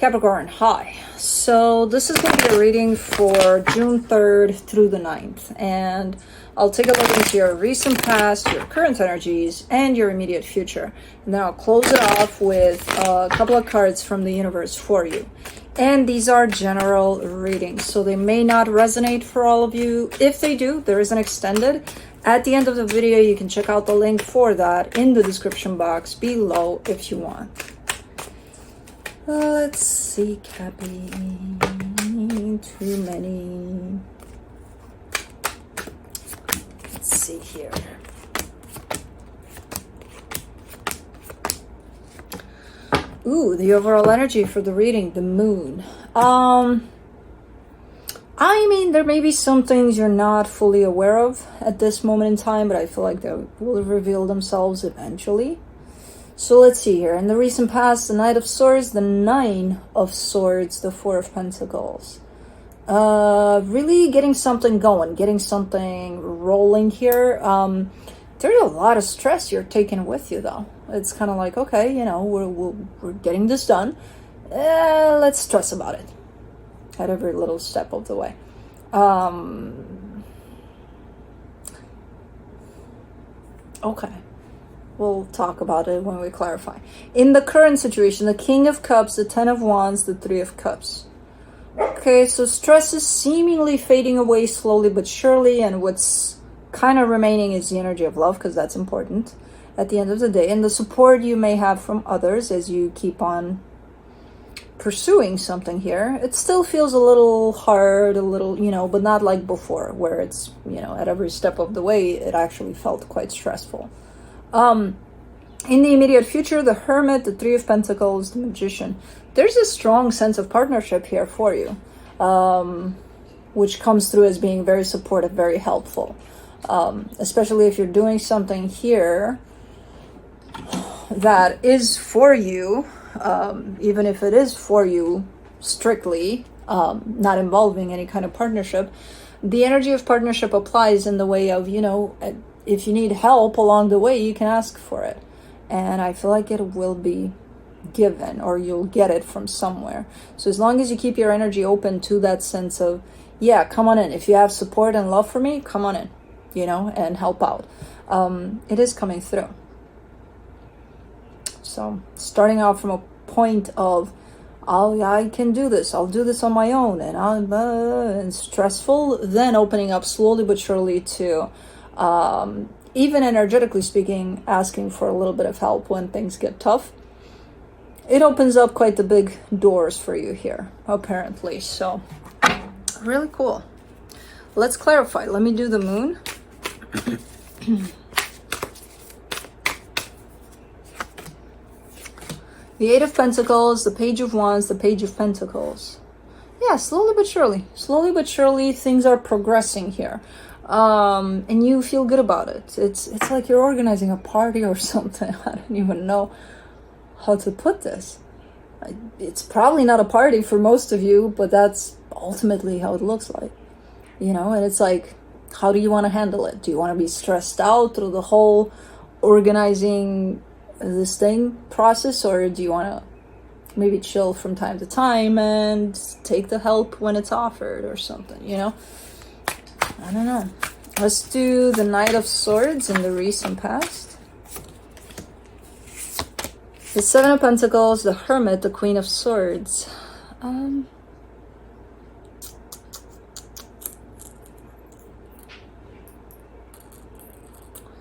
Capricorn, hi. So this is going to be a reading for June 3rd through the 9th. And I'll take a look into your recent past, your current energies, and your immediate future. And then I'll close it off with a couple of cards from the universe for you. And these are general readings, so they may not resonate for all of you. If they do, there is an extended. At the end of the video, you can check out the link for that in the description box below if you want. Let's see, Cappy. Too many. Let's see here. Ooh, the overall energy for the reading, the moon. I mean, there may be some things you're not fully aware of at this moment in time, but I feel like they will reveal themselves eventually. So let's see here. In the recent past, the Knight of Swords, the Nine of Swords, the Four of Pentacles. Really getting something going, getting something rolling here. There's a lot of stress you're taking with you, though. It's kind of like, okay, you know, we're getting this done. Let's stress about it at every little step of the way. Okay. We'll talk about it when we clarify. In the current situation, the King of Cups, the Ten of Wands, the Three of Cups. Okay, so stress is seemingly fading away slowly but surely, and what's kind of remaining is the energy of love, because that's important at the end of the day, and the support you may have from others as you keep on pursuing something here. It still feels a little hard, a little, you know, but not like before, where it's, you know, at every step of the way, it actually felt quite stressful. In the immediate future, the Hermit, the Three of Pentacles, the Magician. There's a strong sense of partnership here for you, which comes through as being very supportive, very helpful. Especially if you're doing something here that is for you, even if it is for you strictly, not involving any kind of partnership. The energy of partnership applies in the way of, you know, if you need help along the way, you can ask for it. And I feel like it will be given, or you'll get it from somewhere. So as long as you keep your energy open to that sense of, yeah, come on in. If you have support and love for me, come on in, you know, and help out. It is coming through. So starting out from a point of, oh, I can do this. I'll do this on my own, and and stressful. Then opening up slowly but surely to, even energetically speaking, asking for a little bit of help when things get tough. It opens up quite the big doors for you here, apparently. So, really cool. Let's clarify. Let me do the moon. The Eight of Pentacles, the Page of Wands, the Page of Pentacles. Yeah, slowly but surely, things are progressing here. And you feel good about it. It's like you're organizing a party or something. I don't even know how to put this. It's probably not a party for most of you, but that's ultimately how it looks like. You know, and it's like, how do you want to handle it? Do you want to be stressed out through the whole organizing this thing process, or do you want to maybe chill from time to time and take the help when it's offered or something, you know? I don't know. Let's do the Knight of Swords in the recent past. The Seven of Pentacles, the Hermit, the Queen of Swords.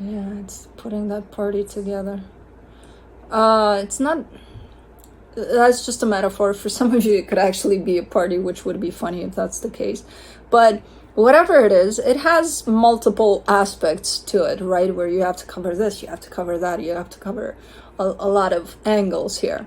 Yeah, it's putting that party together. It's not... That's just a metaphor. For some of you, it could actually be a party, which would be funny if that's the case. But whatever it is, it has multiple aspects to it, right? Where you have to cover this, you have to cover that, you have to cover a lot of angles here.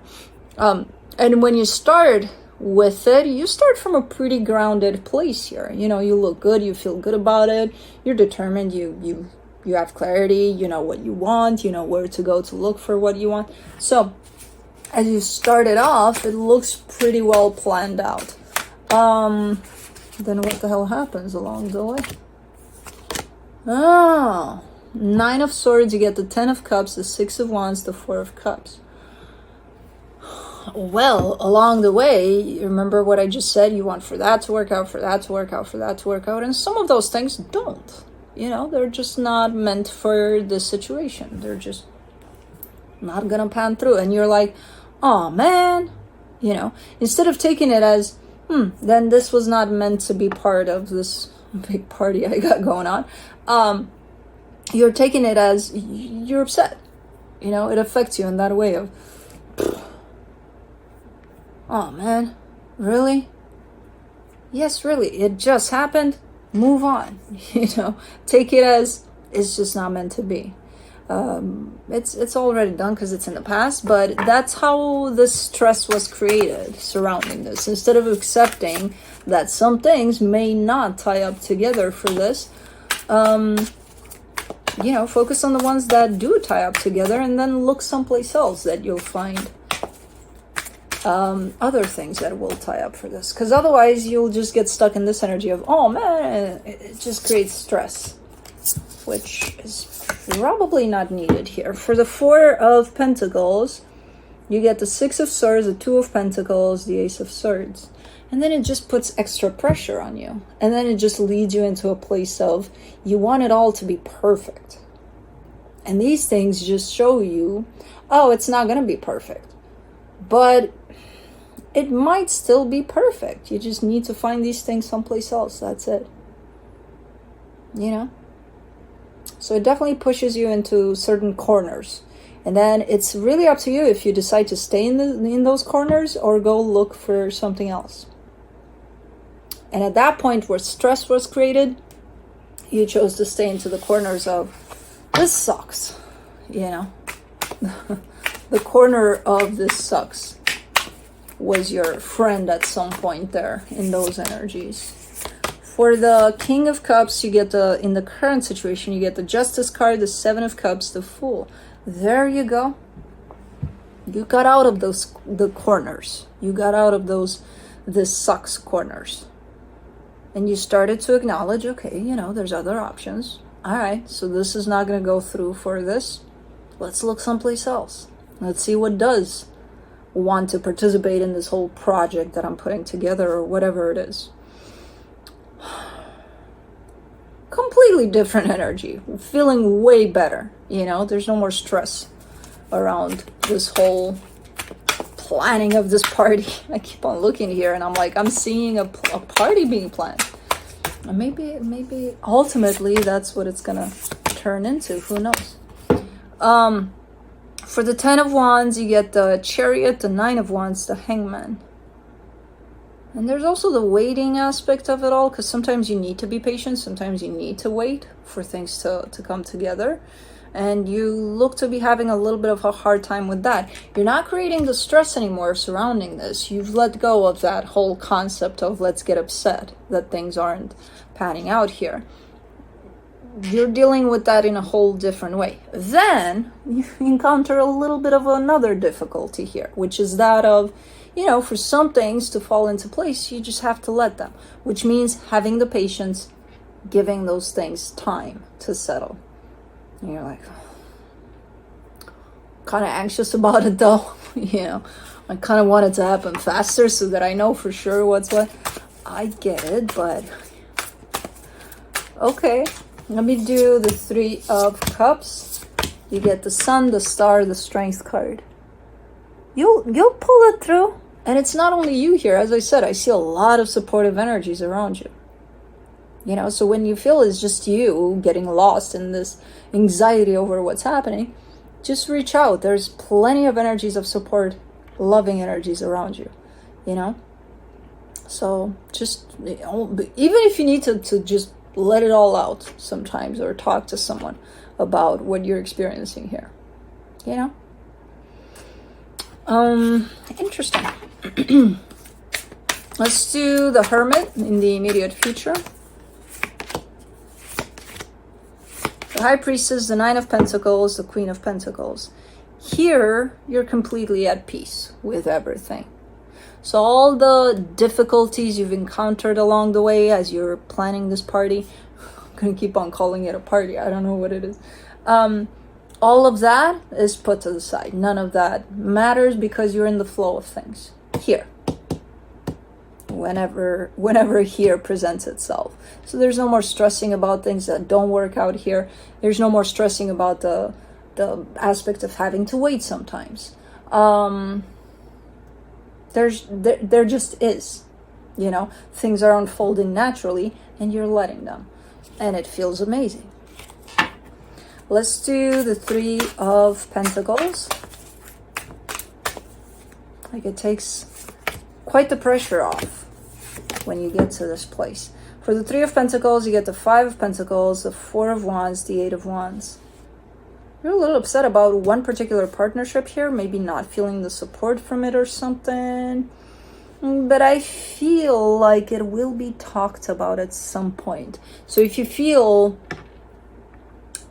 And when you start with it, you start from a pretty grounded place here. You know, you look good, you feel good about it, you're determined, you have clarity, you know what you want, you know where to go to look for what you want. So as you start it off, it looks pretty well planned out. Then what the hell happens along the way? Oh, Nine of Swords, you get the Ten of Cups, the Six of Wands, the Four of Cups. Well, along the way, remember what I just said? You want for that to work out, for that to work out, for that to work out. And some of those things don't. They're just not meant for this situation. They're just not going to pan through. And you're like, oh, man. Instead of taking it as, then this was not meant to be part of this big party I got going on. You're taking it as you're upset. It affects you in that way of, oh man, really? Yes, really. It just happened. Move on. Take it as it's just not meant to be. It's already done because it's in the past, but that's how the stress was created surrounding this. Instead of accepting that some things may not tie up together for this, focus on the ones that do tie up together, and then look someplace else that you'll find other things that will tie up for this. Because otherwise you'll just get stuck in this energy of, oh man, it just creates stress, which is probably not needed here. For the Four of Pentacles, you get the Six of Swords, the Two of Pentacles, the Ace of Swords. And then it just puts extra pressure on you. And then it just leads you into a place of, you want it all to be perfect. And these things just show you, oh, it's not going to be perfect. But it might still be perfect. You just need to find these things someplace else. That's it. So it definitely pushes you into certain corners. And then it's really up to you if you decide to stay in those corners or go look for something else. And at that point where stress was created, you chose to stay into the corners of, this sucks. The corner of this sucks was your friend at some point there in those energies. For the King of Cups, you get in the current situation, you get the Justice card, the Seven of Cups, the Fool. There you go. You got out of the corners. You got out of this sucks corners. And you started to acknowledge, okay, there's other options. All right, so this is not going to go through for this. Let's look someplace else. Let's see what does want to participate in this whole project that I'm putting together or whatever it is. Completely different energy. Feeling way better. There's no more stress around this whole planning of this party. I keep on looking here and I'm like, I'm seeing a party being planned. And maybe ultimately that's what it's gonna turn into. Who knows? For the Ten of Wands, you get the Chariot, the Nine of Wands, the Hangman. And there's also the waiting aspect of it all, because sometimes you need to be patient, sometimes you need to wait for things to come together. And you look to be having a little bit of a hard time with that. You're not creating the stress anymore surrounding this. You've let go of that whole concept of let's get upset that things aren't panning out here. You're dealing with that in a whole different way. Then you encounter a little bit of another difficulty here, which is that of, for some things to fall into place, you just have to let them, which means having the patience, giving those things time to settle. And you're like, kind of anxious about it though. I kind of want it to happen faster so that I know for sure what's what. I get it, but okay. Let me do the Three of Cups. You get the Sun, the Star, the Strength card. You'll pull it through. And it's not only you here. As I said, I see a lot of supportive energies around you. So when you feel it's just you getting lost in this anxiety over what's happening, just reach out. There's plenty of energies of support, loving energies around you, So just, even if you need to just let it all out sometimes or talk to someone about what you're experiencing here, Interesting. Let's do the Hermit in the immediate future. The High Priestess, the Nine of Pentacles, the Queen of Pentacles. Here, you're completely at peace with everything. So all the difficulties you've encountered along the way as you're planning this party, I'm going to keep on calling it a party. I don't know what it is. all of that is put to the side. None of that matters because you're in the flow of things here. Whenever here presents itself. So there's no more stressing about things that don't work out here. There's no more stressing about the aspect of having to wait sometimes. There just is, you know, things are unfolding naturally and you're letting them, and it feels amazing. Let's do the Three of Pentacles. Like, it takes quite the pressure off when you get to this place. For the Three of Pentacles, you get the Five of Pentacles, the Four of Wands, the Eight of Wands. You're a little upset about one particular partnership here, maybe not feeling the support from it or something. But I feel like it will be talked about at some point. So if you feel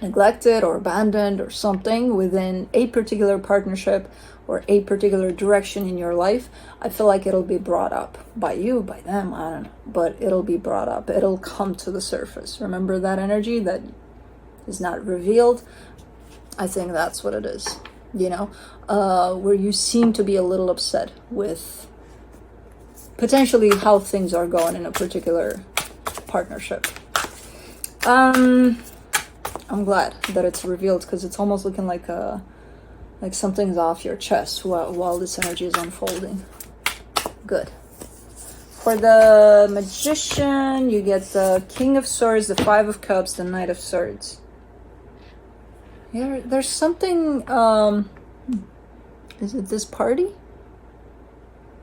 neglected or abandoned or something within a particular partnership or a particular direction in your life, I feel like it'll be brought up by you, by them, I don't know. But it'll be brought up. It'll come to the surface. Remember that energy that is not revealed? I think that's what it is, you know, where you seem to be a little upset with potentially how things are going in a particular partnership. I'm glad that it's revealed, because it's almost looking like something's off your chest while this energy is unfolding. Good. For the Magician, you get the King of Swords, the Five of Cups, the Knight of Swords. Yeah, there's something, is it this party?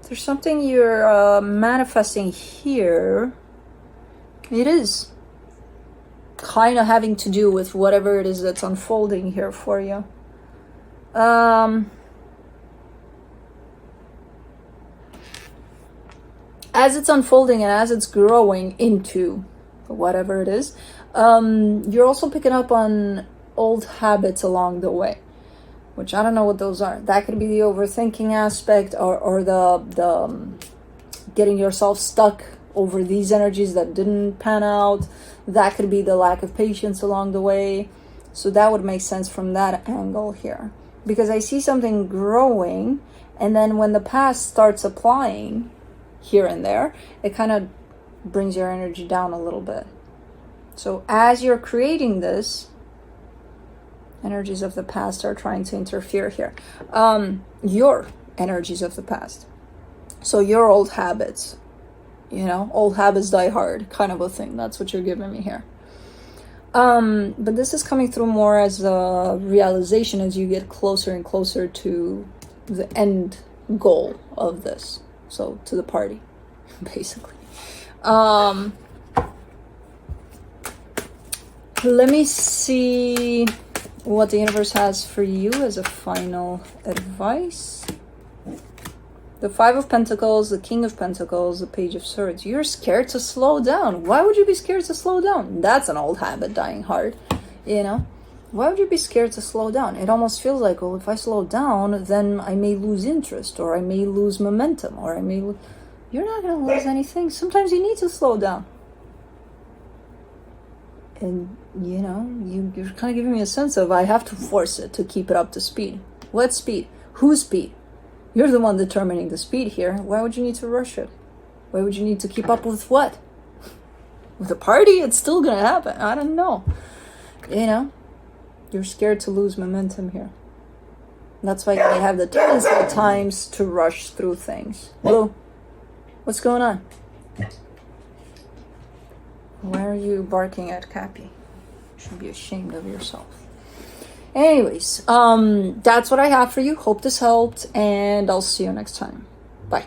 There's something you're manifesting here. It is kind of having to do with whatever it is that's unfolding here for you. As it's unfolding and as it's growing into whatever it is, you're also picking up on old habits along the way, which I don't know what those are. That could be the overthinking aspect, or the getting yourself stuck over these energies that didn't pan out. That could be the lack of patience along the way. So that would make sense from that angle here, because I see something growing, and then when the past starts applying here and there, it kind of brings your energy down a little bit. So as you're creating this, energies of the past are trying to interfere here. Your energies of the past. So your old habits, you know, old habits die hard kind of a thing. That's what you're giving me here. But this is coming through more as a realization as you get closer and closer to the end goal of this. So to the party, basically. Let me see what the universe has for you as a final advice. The Five of Pentacles, the King of Pentacles, the Page of Swords. You're scared to slow down. Why would you be scared to slow down? That's an old habit dying hard, you know? Why would you be scared to slow down? It almost feels like, well, if I slow down, then I may lose interest, or I may lose momentum, or I may... You're not going to lose anything. Sometimes you need to slow down. And, you know, you're kind of giving me a sense of, I have to force it to keep it up to speed. What speed? Whose speed? You're the one determining the speed here. Why would you need to rush it? Why would you need to keep up with what? With the party? It's still going to happen. I don't know. You know? You're scared to lose momentum here. That's why you have the tendency at times to rush through things. Hello? What's going on? Why are you barking at Cappy? You should be ashamed of yourself. Anyways, that's what I have for you. Hope this helped, and I'll see you next time. Bye.